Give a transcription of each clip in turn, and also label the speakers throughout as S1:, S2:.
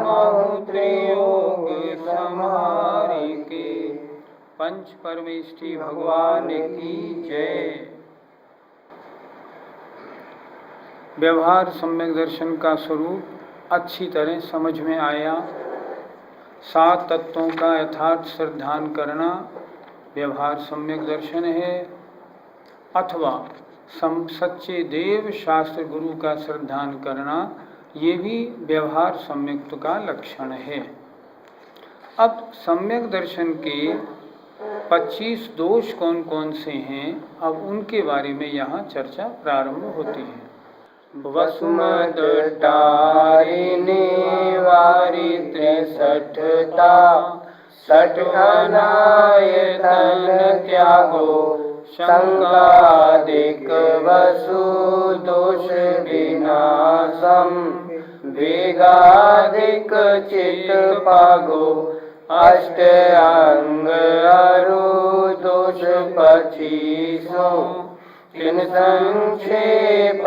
S1: समहु त्रियोग समारिके। पंच परमेष्टि भगवान की जय। व्यवहार सम्यक दर्शन का स्वरूप अच्छी तरह समझ में आया। 7 तत्वों का यथार्थ श्रद्धान करना व्यवहार सम्यक दर्शन है, अथवा सच्चे देव शास्त्र गुरु का श्रद्धान करना ये भी व्यवहार सम्यक्त का लक्षण है। अब सम्यक दर्शन के 25 दोष कौन कौन से हैं, अब उनके बारे में यहाँ चर्चा प्रारंभ होती है।
S2: वसुमत तारिणी वारी 63ता, 60 अनायतन त्यागो, शंकादिक वसु दोष विनाशम, वेगाधिक चित पागो, अष्ट अंग अरु दोष 25। इन संक्षेप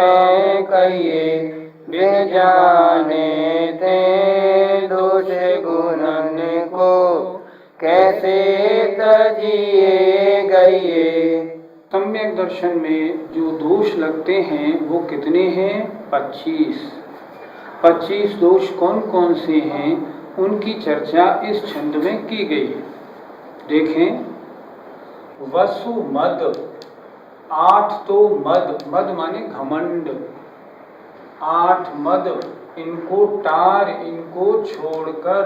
S2: कहिए बिन जाने ते दोष गुणन को, कैसे तजिए गए।
S1: सम्यक दर्शन में जो दोष लगते हैं वो कितने हैं? 25। 25 दोष कौन कौन से हैं उनकी चर्चा इस छंद में की गई है। देखें, वसु मद, 8 तो मद, मद माने घमंड, 8 मद, इनको टार, इनको छोड़कर,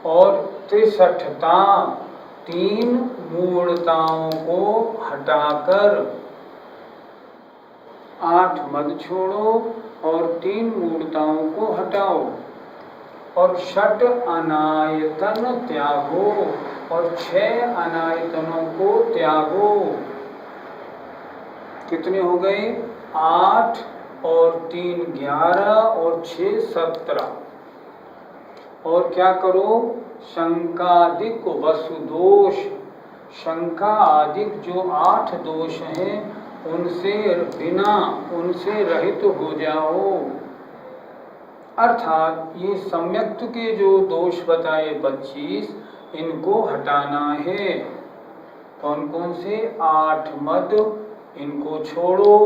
S1: और 63ता, 3 मूढ़ताओं को हटाकर। 8 मद छोड़ो और 3 मूढ़ताओं को हटाओ, और 6 अनायतन त्यागो, और 6 अनायतनों को त्यागो। कितने हो गए? 8 और 3 11 और 6 17। और क्या करो? शंकादिक वसु दोष, शंका आदिक जो 8 दोष हैं उनसे बिना, उनसे रहित हो जाओ। अर्थात ये सम्यक्त के जो दोष बताए 25, इनको हटाना है। कौन कौन से? 8 मद, इनको छोड़ो,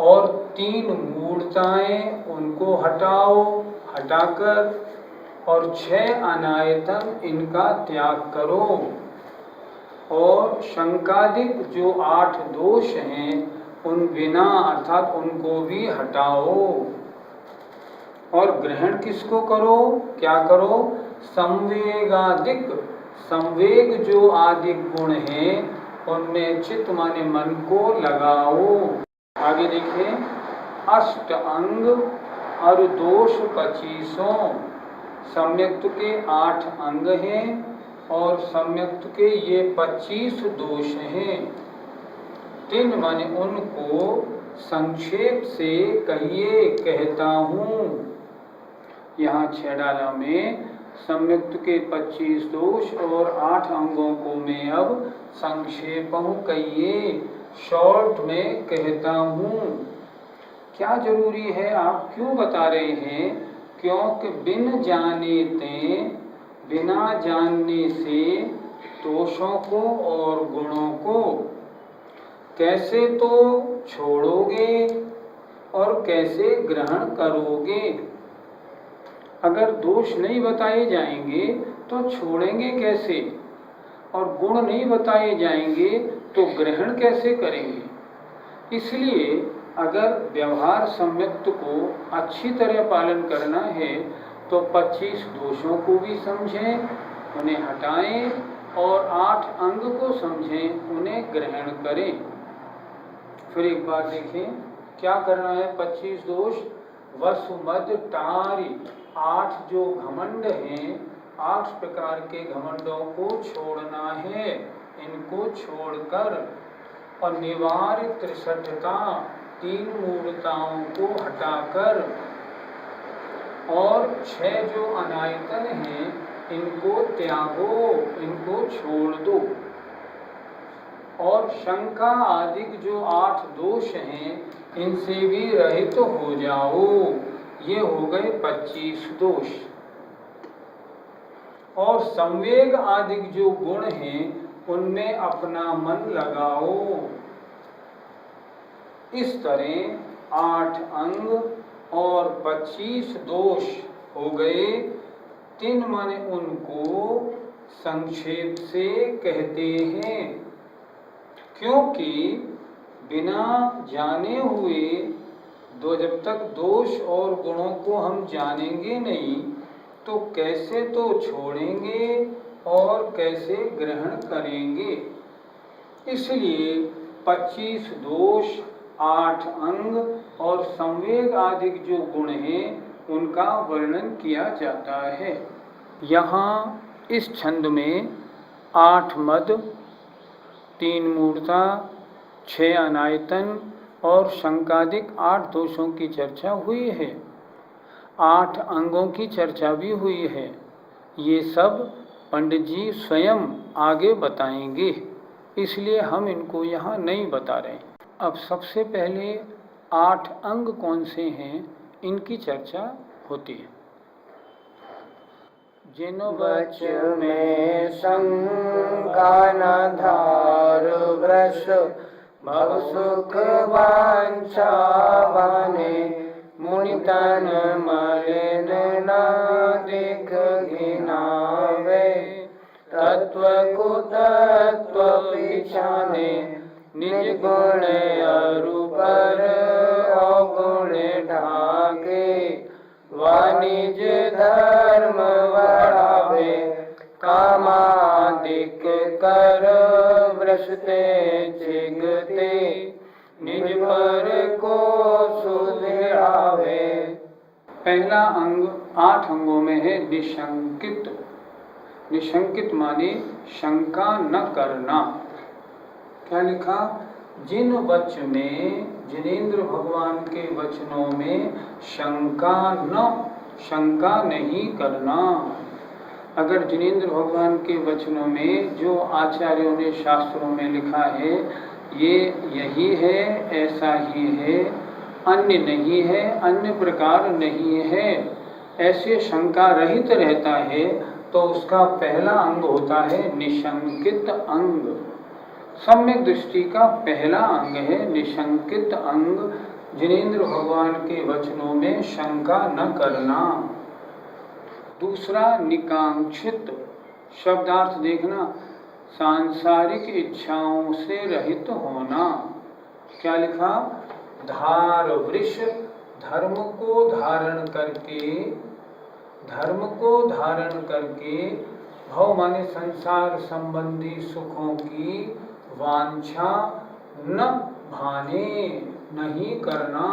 S1: और 3 मूढ़ताएं, उनको हटाओ, हटाकर, और 6 अनायतन, इनका त्याग करो। और शंकादिक जो 8 दोष हैं उन बिना, अर्थात उनको भी हटाओ। और ग्रहण किसको करो? क्या करो? संवेगादिक, संवेग जो आदिक गुण हैं उनमें चित्त माने मन को लगाओ। आगे देखिए, अष्ट अंग और दोष 25। सम्यक्त के 8 अंग हैं और सम्यक्त के ये 25 दोष हैं। 3 माने उनको संक्षेप से कहिए, कहता हूँ। यहाँ 6 डाला में सम्यक्त के 25 दोष और 8 अंगों को मैं अब संक्षेप कहिए, शॉर्ट में कहता हूँ। क्या जरूरी है? आप क्यों बता रहे हैं? क्योंकि बिन जाने ते, बिना जानने से दोषों को और गुणों को कैसे तो छोड़ोगे और कैसे ग्रहण करोगे। अगर दोष नहीं बताए जाएंगे तो छोड़ेंगे कैसे, और गुण नहीं बताए जाएंगे तो ग्रहण कैसे करेंगे। इसलिए अगर व्यवहार सम्यक्त को अच्छी तरह पालन करना है तो 25 दोषों को भी समझें, उन्हें हटाएं, और 8 अंग को समझें, उन्हें ग्रहण करें। फिर एक बार देखें क्या करना है। 25 दोष वसुमद टारी, 8 जो घमंड हैं, 8 प्रकार के घमंडों को छोड़ना है, इनको छोड़कर, और निवारित 63ता, 3 मूढ़ताओं को हटाकर, और 6 जो अनायतन हैं इनको त्यागो, इनको छोड़ दो, और शंका आदि जो 8 दोष हैं इनसे भी रहित हो जाओ। ये हो गए 25 दोष। और संवेग आदि जो गुण हैं उनमें अपना मन लगाओ। इस तरह 8 अंग और 25 दोष हो गए। 3 माने उनको संक्षेप से कहते हैं, क्योंकि बिना जाने हुए जब तक दोष और गुणों को हम जानेंगे नहीं तो कैसे तो छोड़ेंगे और कैसे ग्रहण करेंगे। इसलिए 25 दोष, 8 अंग और संवेग आदि जो गुण हैं उनका वर्णन किया जाता है। यहाँ इस छंद में 8 मद, 3 मूर्ता, 6 अनायतन और शंकादिक 8 दोषों की चर्चा हुई है। 8 अंगों की चर्चा भी हुई है। ये सब पंडित जी स्वयं आगे बताएंगे, इसलिए हम इनको यहाँ नहीं बता रहे। अब सबसे पहले 8 अंग कौन से हैं इनकी चर्चा होती है। जिन
S2: बच में शंका न धार वृष, भव सुख वांछा बने, मुनि तन मलिन न देख घिनावे, तत्व कुतत्व पिछाने, निज गुण अरु पर अवगुण ढाके, वाणिज धर्म बढ़ावे, कामादिक कर वृषते चिगते, निज पर को सुधरावे।
S1: पहला अंग 8 अंगों में है निशंकित। निशंकित माने शंका न करना। क्या लिखा? जिन वच में, जिनेंद्र भगवान के वचनों में शंका नहीं करना। अगर जिनेंद्र भगवान के वचनों में जो आचार्यों ने शास्त्रों में लिखा है ये यही है, ऐसा ही है, अन्य नहीं है, अन्य प्रकार नहीं है, ऐसे शंका रहित रहता है तो उसका पहला अंग होता है निशंकित अंग। सम्यक दृष्टि का पहला अंग है निशंकित अंग। जिनेंद्र भगवान के वचनों में शंका न करना। दूसरा निकांक्षित। शब्दार्थ देखना, सांसारिक इच्छाओं से रहित होना। क्या लिखा? धार वृष, धर्म को धारण करके भव माने संसार संबंधी सुखों की वांछा न भाने, नहीं करना।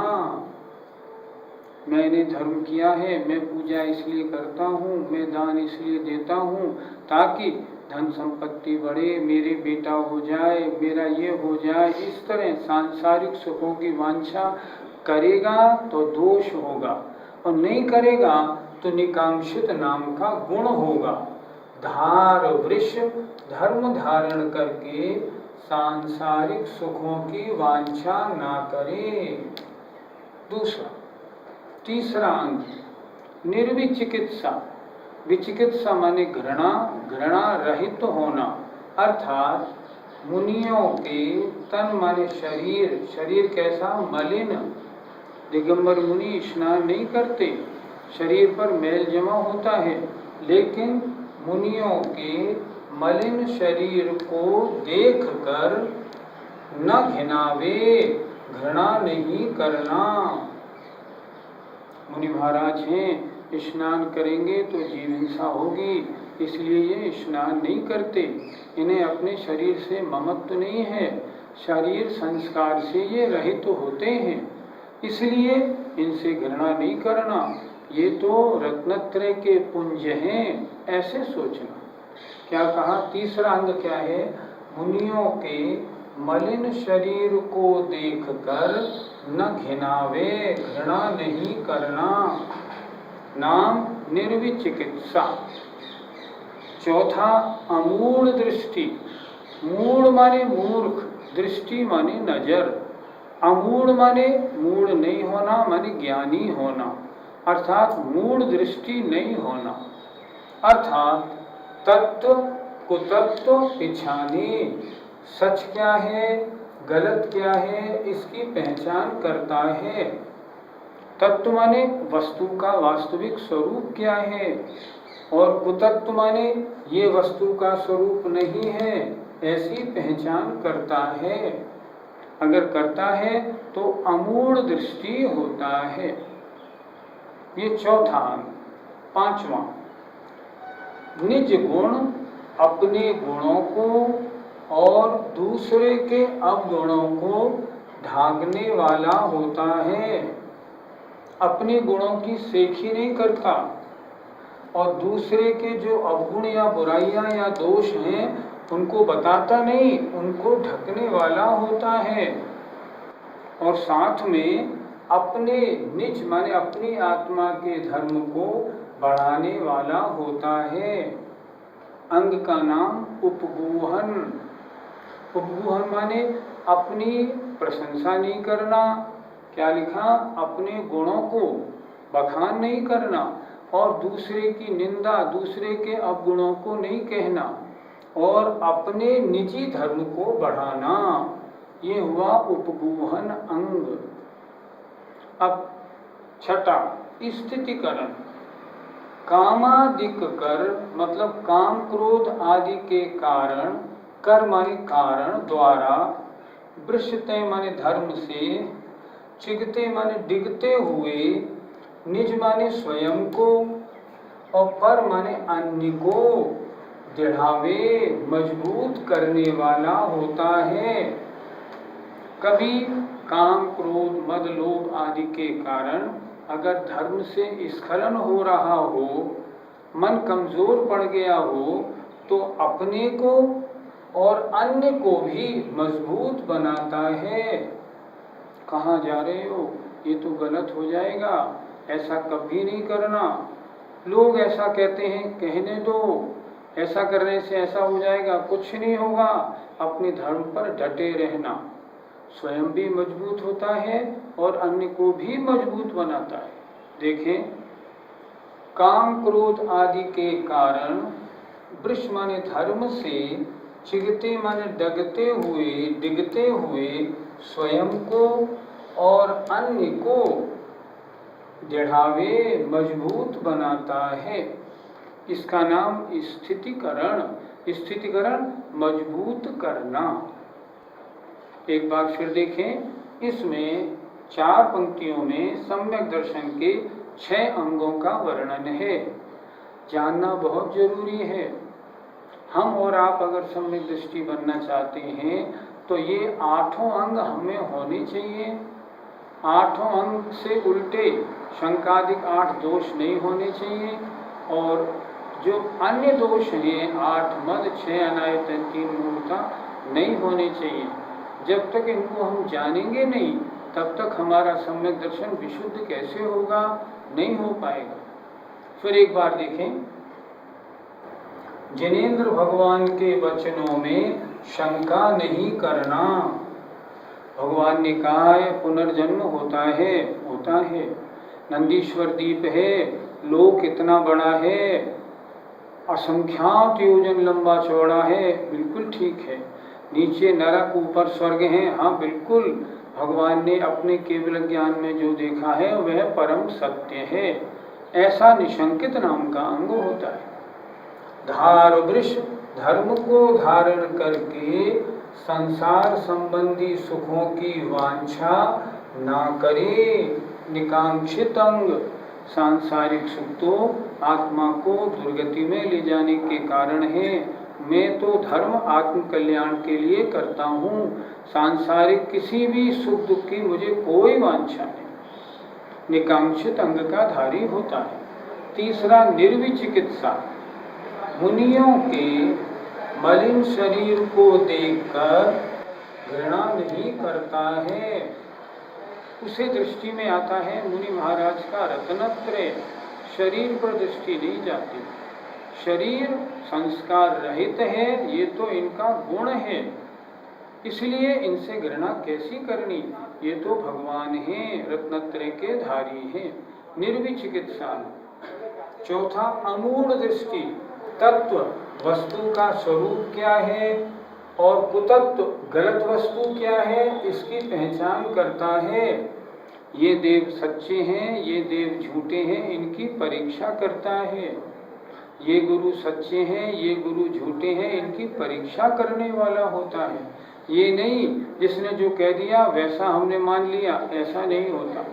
S1: मैंने धर्म किया है, मैं पूजा इसलिए करता हूँ, मैं दान इसलिए देता हूँ ताकि धन संपत्ति बढ़े, मेरे बेटा हो जाए, मेरा ये हो जाए। इस तरह सांसारिक सुखों की वांछा करेगा तो दोष होगा, और नहीं करेगा तो निकांक्षित नाम का गुण होगा। धार वृष, धर्म धारण करके सांसारिक सुखों की वांछा ना करे। दूसरा, तीसरा अंग निर्विचिकित्सा। विचिकित्सा माने घृणा, घृणा रहित होना। अर्थात मुनियों के तन माने शरीर, शरीर कैसा? मलिन। दिगंबर मुनि स्नान नहीं करते, शरीर पर मैल जमा होता है, लेकिन मुनियों के मलिन शरीर को देखकर न घिनावे, घृणा नहीं करना। मुनि महाराज हैं, स्नान करेंगे तो जीव हिंसा होगी, इसलिए ये स्नान नहीं करते। इन्हें अपने शरीर से ममत्व नहीं है, शरीर संस्कार से ये रहित होते हैं, इसलिए इनसे घृणा नहीं करना। ये तो रत्नत्रय के पुंज हैं, ऐसे सोचना। क्या कहा? तीसरा अंग क्या है? मुनियों के मलिन शरीर को देखकर न घिनावे, घृणा नहीं करना। नाम निर्विचिकित्सा। चौथा, अमूढ़ दृष्टि। मूढ़ माने मूर्ख, दृष्टि माने नजर। अमूढ़ माने मूढ़ नहीं होना, माने ज्ञानी होना। अर्थात मूढ़ दृष्टि नहीं होना, अर्थात तत्व कुतत्व पिछानी, सच क्या है गलत क्या है इसकी पहचान करता है। तत्व माने वस्तु का वास्तविक स्वरूप क्या है, और कुतत्व माने ये वस्तु का स्वरूप नहीं है, ऐसी पहचान करता है। अगर करता है तो अमूढ़ दृष्टि होता है। ये चौथा अंग। पांचवा, निज गुण अपने गुणों को और दूसरे के अवगुणों को ढांकने वाला होता है। अपने गुणों की सेखी नहीं करता और दूसरे के जो अवगुण या बुराइयां या दोष हैं उनको बताता नहीं, उनको ढकने वाला होता है। और साथ में अपने निज माने अपनी आत्मा के धर्म को बढ़ाने वाला होता है। अंग का नाम उपगूहन। उपगूहन माने अपनी प्रशंसा नहीं करना, क्या लिखा, अपने गुणों को बखान नहीं करना और दूसरे की निंदा, दूसरे के अवगुणों को नहीं कहना और अपने निजी धर्म को बढ़ाना, ये हुआ उपगूहन अंग। अब छठा, स्थितिकरण। कामादिक कर मतलब काम क्रोध आदि के कारण, कर माने कारण द्वारा, वृषते माने धर्म से, चिगते माने डिगते हुए, निज माने स्वयं को और पर माने अन्य को दृढ़ावे मजबूत करने वाला होता है। कभी काम क्रोध मद लोभ आदि के कारण अगर धर्म से स्खलन हो रहा हो, मन कमजोर पड़ गया हो, तो अपने को और अन्य को भी मजबूत बनाता है। कहाँ जा रहे हो, ये तो गलत हो जाएगा, ऐसा कभी नहीं करना। लोग ऐसा कहते हैं, कहने दो, ऐसा करने से ऐसा हो जाएगा, कुछ नहीं होगा। अपने धर्म पर डटे रहना, स्वयं भी मजबूत होता है और अन्य को भी मजबूत बनाता है। देखें, काम क्रोध आदि के कारण वृष माने धर्म से, चिगते माने डगते हुए डिगते हुए स्वयं को और अन्य को दृढ़ावे मजबूत बनाता है। इसका नाम स्थितिकरण। स्थितिकरण मजबूत करना। एक बार फिर देखें, इसमें 4 पंक्तियों में सम्यक दर्शन के 6 अंगों का वर्णन है। जानना बहुत जरूरी है। हम और आप अगर सम्यक दृष्टि बनना चाहते हैं तो ये 8 अंग हमें होने चाहिए। 8 अंग से उल्टे शंकादिक 8 दोष नहीं होने चाहिए और जो अन्य दोष हैं 8 मद 6 अनायतन 3 मूर्ता नहीं होने चाहिए। जब तक इनको हम जानेंगे नहीं तब तक हमारा सम्यक दर्शन विशुद्ध कैसे होगा, नहीं हो पाएगा। फिर एक बार देखें, जिनेंद्र भगवान के वचनों में शंका नहीं करना। भगवान ने कहा है पुनर्जन्म होता है, नंदीश्वर द्वीप है, लोक इतना बड़ा है, असंख्यात योजन लंबा चौड़ा है, बिल्कुल ठीक है। नीचे नरक ऊपर स्वर्ग है, हाँ बिल्कुल, भगवान ने अपने केवल ज्ञान में जो देखा है वह परम सत्य है। ऐसा निशंकित नाम का अंग होता है। धार वृष धर्म को धारण करके संसार संबंधी सुखों की वांछा ना करे। निकांक्षित अंग सांसारिक सुख तो आत्मा को दुर्गति में ले जाने के कारण है। मैं तो धर्म आत्म कल्याण के लिए करता हूँ, सांसारिक किसी भी सुख दुख की मुझे कोई वांछा नहीं। निकांक्षित अंग का धारी होता है। तीसरा, निर्विचिकित्सा। मुनियों के मलिन शरीर को देखकर घृणा नहीं करता है। उसे दृष्टि में आता है मुनि महाराज का रत्नत्रय, शरीर पर दृष्टि नहीं जाती। शरीर संस्कार रहित है, ये तो इनका गुण है, इसलिए इनसे घृणा कैसी करनी, ये तो भगवान हैं, रत्नत्रय के धारी हैं। निर्विचिकित्सा। चौथा अमूढ़ दृष्टि, तत्व वस्तु का स्वरूप क्या है और कुतत्व गलत वस्तु क्या है इसकी पहचान करता है। ये देव सच्चे हैं, ये देव झूठे हैं, इनकी परीक्षा करता है। ये गुरु सच्चे हैं, ये गुरु झूठे हैं, इनकी परीक्षा करने वाला होता है। ये नहीं जिसने जो कह दिया वैसा हमने मान लिया, ऐसा नहीं होता।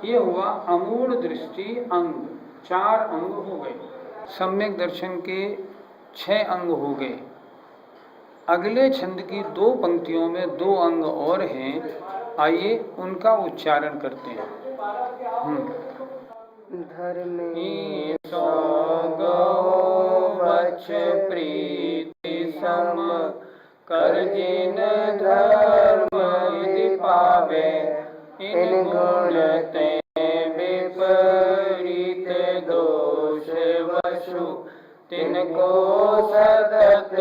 S1: ये हुआ अमूढ़ दृष्टि अंग, 4 अंग हो गए। सम्यक दर्शन के 6 अंग हो गए। अगले छंद की 2 पंक्तियों में 2 अंग और हैं, आइए उनका उच्चारण करते हैं।
S2: धर्मी सो गो वच प्रीति सम, कर जिन धर्म विधि पावे, इन गुण ते विपरीत दोष वसु, तिनको सतत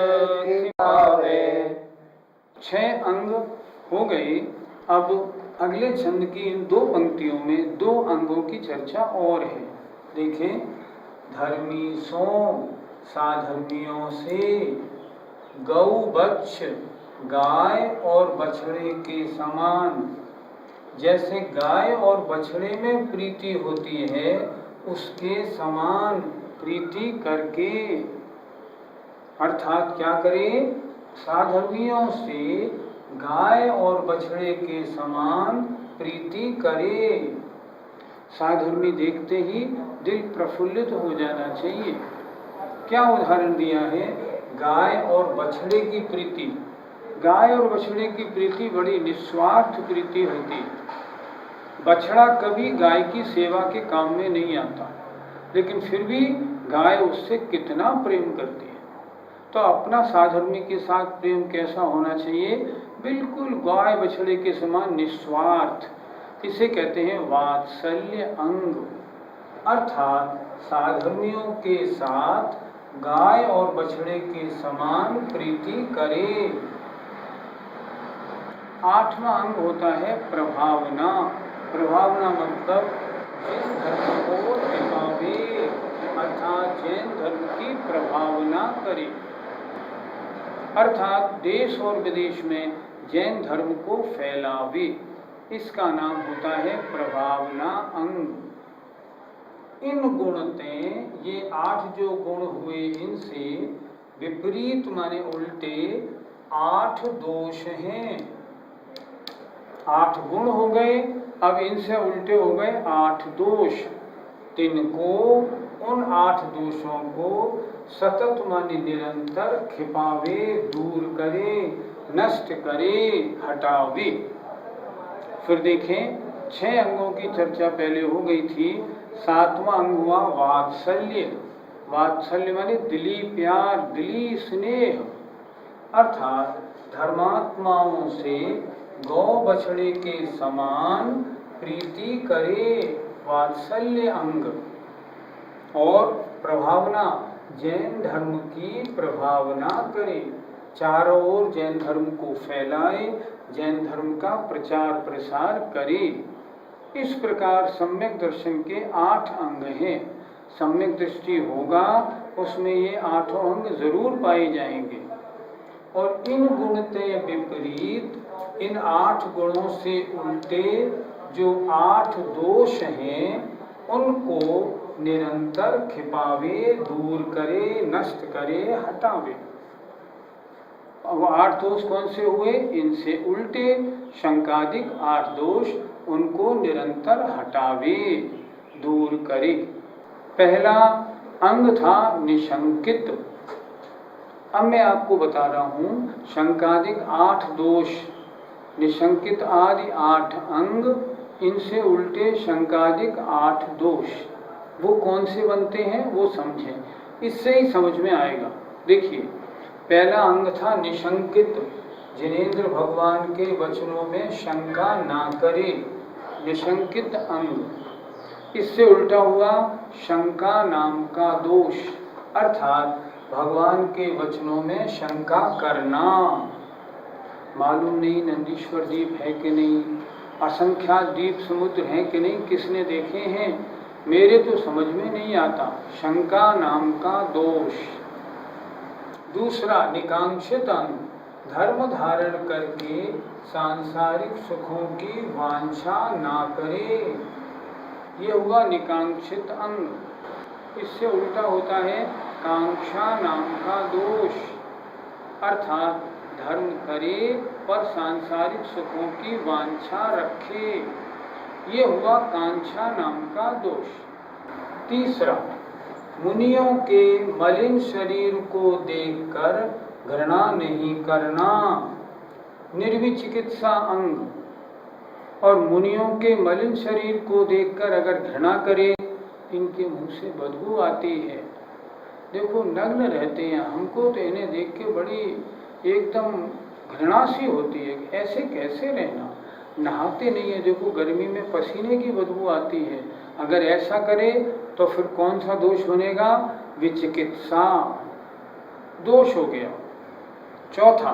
S2: खिपावे।
S1: 6 अंग हो गए। अब अगले छंद की इन 2 पंक्तियों में 2 अंगों की चर्चा और है। देखें, धर्मी सो साधर्मियों से, गौ बच्छ गाय और बछड़े के समान। जैसे गाय और बछड़े में प्रीति होती है उसके समान प्रीति करके, अर्थात क्या करें, साधर्मियों से गाय और बछड़े के समान प्रीति करे। साधर्मी देखते ही दिल प्रफुल्लित हो जाना चाहिए। क्या उदाहरण दिया है, गाय और बछड़े की प्रीति। गाय और बछड़े की प्रीति बड़ी निस्वार्थ प्रीति होती है। बछड़ा कभी गाय की सेवा के काम में नहीं आता, लेकिन फिर भी गाय उससे कितना प्रेम करती है। तो अपना साधर्मी के साथ प्रेम कैसा होना चाहिए, बिल्कुल गाय बछड़े के समान निस्वार्थ। इसे कहते हैं वात्सल्य अंग। अर्थात साधर्मियों के साथ गाय और बछड़े के समान प्रीति करे। 8वां अंग होता है प्रभावना। प्रभावना मतलब जिन धर्म को दिखावे, अर्थात जैन धर्म की प्रभावना करे। अर्थात देश और विदेश में जैन धर्म को फैलावे, इसका नाम होता है प्रभावना अंग। इन गुणते, ये 8 जो गुण हुए, इनसे विपरीत माने उल्टे 8 दोष हैं। 8 गुण हो गए, अब इनसे उल्टे हो गए 8 दोष। तिनको, उन 8 दोषों को सतत माने निरंतर खिपावे, दूर करे, नष्ट करे, हटावे। फिर देखें, 6 अंगों की चर्चा पहले हो गई थी। 7वां अंग हुआ वात्सल्य। वात्सल्य माने दिली प्यार, दिली स्नेह। अर्थात धर्मात्माओं से गौ बछड़े के समान प्रीति करे, वात्सल्य अंग। और प्रभावना, जैन धर्म की प्रभावना करे, चारों ओर जैन धर्म को फैलाए, जैन धर्म का प्रचार प्रसार करे। इस प्रकार सम्यक दर्शन के 8 अंग हैं। सम्यक दृष्टि होगा उसमें ये 8 अंग जरूर पाए जाएंगे। और इन गुणते विपरीत, इन 8 गुणों से उल्टे जो 8 दोष हैं, उनको निरंतर खिपावे, दूर करे, नष्ट करे, हटावे। अब 8 दोष कौन से हुए, इनसे उल्टे शंकादिक 8 दोष, उनको निरंतर हटावे, दूर करे। पहला अंग था निशंकित। अब मैं आपको बता रहा हूं शंकादिक 8 दोष, निशंकित आदि 8 अंग, इनसे उल्टे शंकादिक 8 दोष, वो कौन से बनते हैं वो समझें, इससे ही समझ में आएगा। देखिए, पहला अंग था निशंकित। जिनेंद्र भगवान के वचनों में शंका ना करे, निशंकित अंग। इससे उल्टा हुआ शंका नाम का दोष, अर्थात भगवान के वचनों में शंका करना। मालूम नहीं नंदीश्वर द्वीप है कि नहीं, असंख्यात द्वीप समुद्र हैं कि नहीं, किसने देखे हैं, मेरे तो समझ में नहीं आता। शंका नाम का दोष। दूसरा, निकांक्षित अंग, धर्म धारण करके सांसारिक सुखों की वांछा ना करे, ये हुआ निकांक्षित अंग। इससे उल्टा होता है कांक्षा नाम का दोष, अर्थात धर्म करे पर सांसारिक सुखों की वांछा रखे, ये हुआ कांक्षा नाम का दोष। तीसरा, मुनियों के मलिन शरीर को देखकर घृणा नहीं करना, निर्विचिकित्सा अंग। और मुनियों के मलिन शरीर को देखकर अगर घृणा करे, इनके मुंह से बदबू आती है। देखो नग्न रहते हैं, हमको तो इन्हें देख के बड़ी एकदम घृणा सी होती है, ऐसे कैसे रहना, नहाते नहीं है, देखो गर्मी में पसीने की बदबू आती है। अगर ऐसा करे तो फिर कौन सा दोष बनेगा? विचिकित्सा दोष हो गया। चौथा,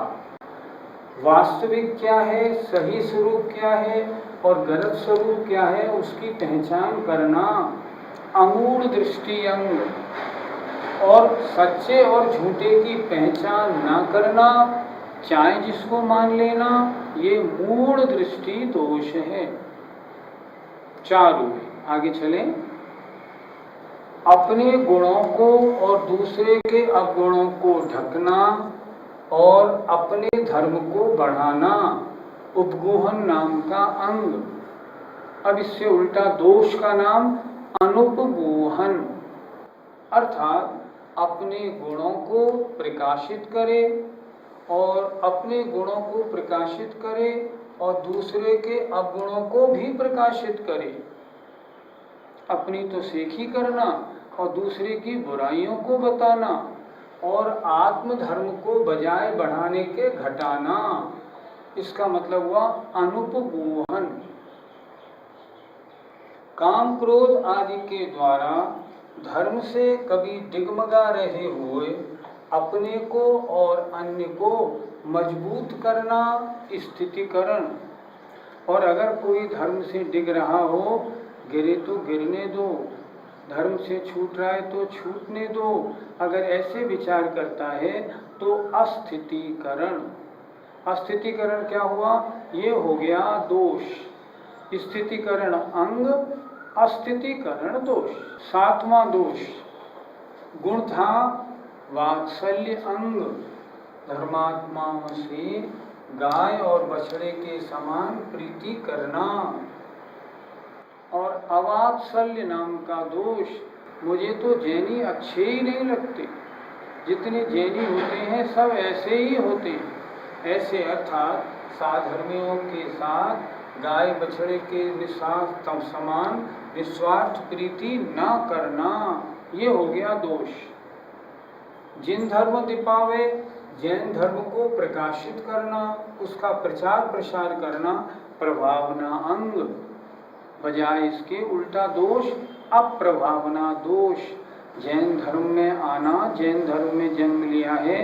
S1: वास्तविक क्या है, सही स्वरूप क्या है और गलत स्वरूप क्या है, उसकी पहचान करना, अमूढ़ दृष्टि अंग। और सच्चे और झूठे की पहचान ना करना, चाहे जिसको मान लेना, ये मूढ़ दृष्टि दोष है। चार हुए, आगे चलें। अपने गुणों को और दूसरे के अवगुणों को ढकना और अपने धर्म को बढ़ाना, उपगूहन नाम का अंग। अब इससे उल्टा दोष का नाम अनुपगूहन, अर्थात अपने गुणों को प्रकाशित करे और अपने गुणों को प्रकाशित करे और दूसरे के अवगुणों को भी प्रकाशित करे। अपनी तो सेखी करना और दूसरे की बुराइयों को बताना और आत्मधर्म को बजाय बढ़ाने के घटाना, इसका मतलब हुआ अनुपगूहन। काम क्रोध आदि के द्वारा धर्म से कभी डिगमगा रहे हुए अपने को और अन्य को मजबूत करना, स्थितिकरण। और अगर कोई धर्म से डिग रहा हो, गिरे तो गिरने दो, धर्म से छूट रहा है तो छूटने दो, अगर ऐसे विचार करता है तो अस्थितिकरण। अस्थितिकरण क्या हुआ? ये हो गया दोष। स्थितिकरण अंग, अस्थितिकरण दोष। सातवां दोष गुण था वात्सल्य अंग, धर्मात्माओं से गाय और बछड़े के समान प्रीति करना। और अवात्सल्य नाम का दोष, मुझे तो जैनी अच्छे ही नहीं लगते, जितने जैनी होते हैं सब ऐसे ही होते हैं। ऐसे अर्थात साधर्मियों के साथ गाय बछड़े के समान निस्वार्थ प्रीति न करना, ये हो गया दोष। जिन धर्म दीपावे, जैन धर्म को प्रकाशित करना, उसका प्रचार प्रसार करना, प्रभावना अंग। बजाय इसके उल्टा दोष अप्रभावना दोष। जैन धर्म में आना, जैन धर्म में जन्म लिया है,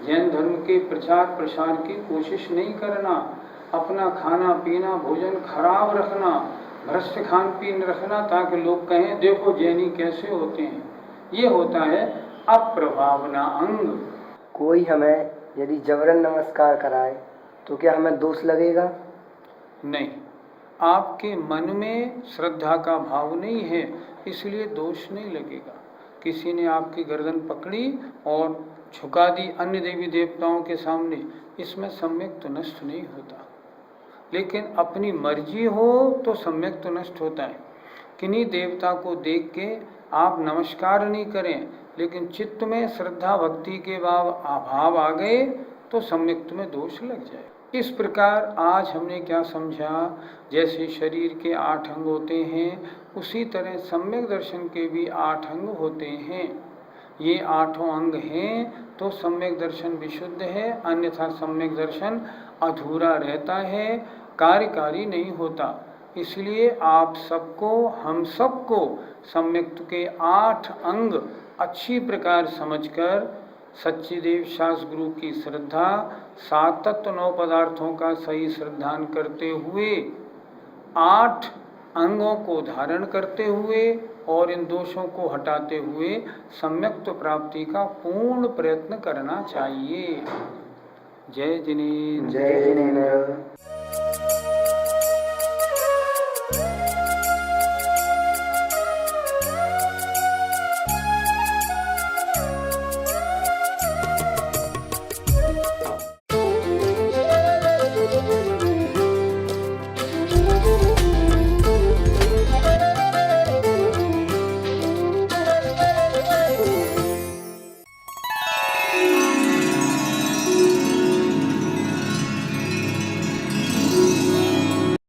S1: जैन धर्म के प्रचार प्रसार की कोशिश नहीं करना, अपना खाना पीना भोजन खराब रखना, भ्रष्ट खान पीन रखना, ताकि लोग कहें देखो जैनी कैसे होते हैं, ये होता है अप्रभावना अंग।
S2: कोई हमें यदि जबरन नमस्कार कराए तो क्या हमें दोष लगेगा?
S1: नहीं, आपके मन में श्रद्धा का भाव नहीं है, इसलिए दोष नहीं लगेगा। किसी ने आपकी गर्दन पकड़ी और झुका दी अन्य देवी देवताओं के सामने, इसमें सम्यक तो नष्ट नहीं होता। लेकिन अपनी मर्जी हो तो सम्यक तो नष्ट होता है। किन्हीं देवता को देख के आप नमस्कार नहीं करें, लेकिन चित्त में श्रद्धा भक्ति के भाव आ गए तो सम्यक में दोष लग जाए। इस प्रकार आज हमने क्या समझा, जैसे शरीर के 8 अंग होते हैं, उसी तरह सम्यक दर्शन के भी 8 अंग होते हैं। ये 8 अंग हैं तो सम्यक दर्शन विशुद्ध है, अन्यथा सम्यक दर्शन अधूरा रहता है, कार्यकारी नहीं होता। इसलिए आप सबको, हम सबको सम्यक के 8 अंग अच्छी प्रकार समझकर सच्चिदेव शास्त्र गुरु की श्रद्धा, 7 तत्व 9 पदार्थों का सही श्रद्धान करते हुए, 8 अंगों को धारण करते हुए और इन दोषों को हटाते हुए सम्यक्त प्राप्ति का पूर्ण प्रयत्न करना चाहिए। जय जिनेन्द्र।
S2: जय जिनेन्द्र।